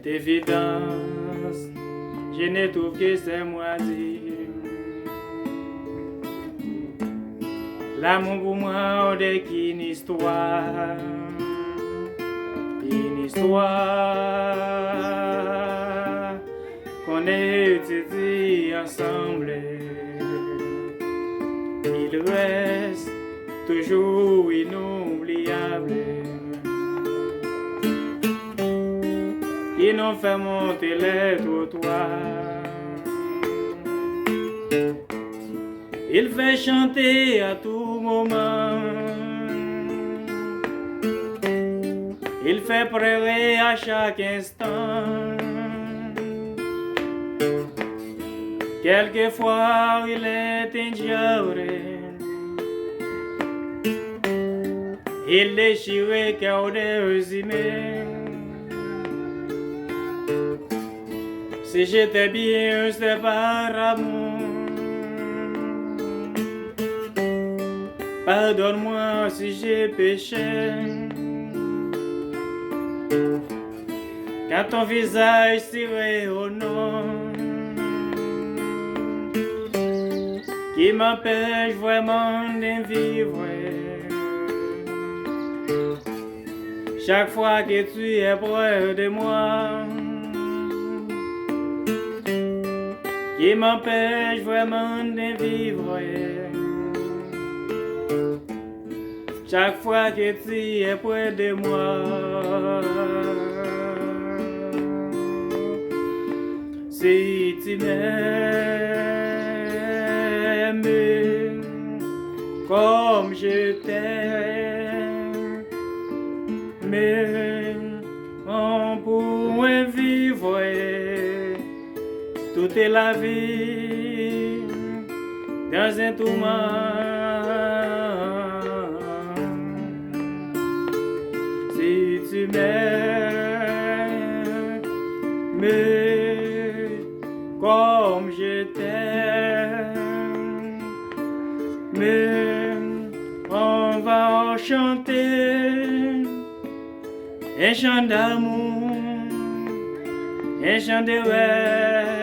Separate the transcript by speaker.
Speaker 1: d'évidence, je ne trouve que c'est moisi. L'amour pour moi, c'est qu'une histoire, qu'on ait étudié ensemble. Il reste toujours inoubliable, qui nous fait monter les trottoirs. Il fait chanter à tout moment, il fait pleurer à chaque instant. Quelquefois il est ignoré, il déchire cœur des humains. Si j'étais bien, c'est par amour. Pardonne-moi si j'ai péché, car ton visage tiré au nom, qui m'empêche vraiment de vivre. Chaque fois que tu es près de moi, qui m'empêche vraiment de vivre. Chaque fois que tu es près de moi, si tu m'aimes comme je t'aime, mais on pourrait vivre toute la vie dans un tourment. Si tu m'aimes comme je t'aime, mais on va chanter un chant d'amour, un chant de rêve.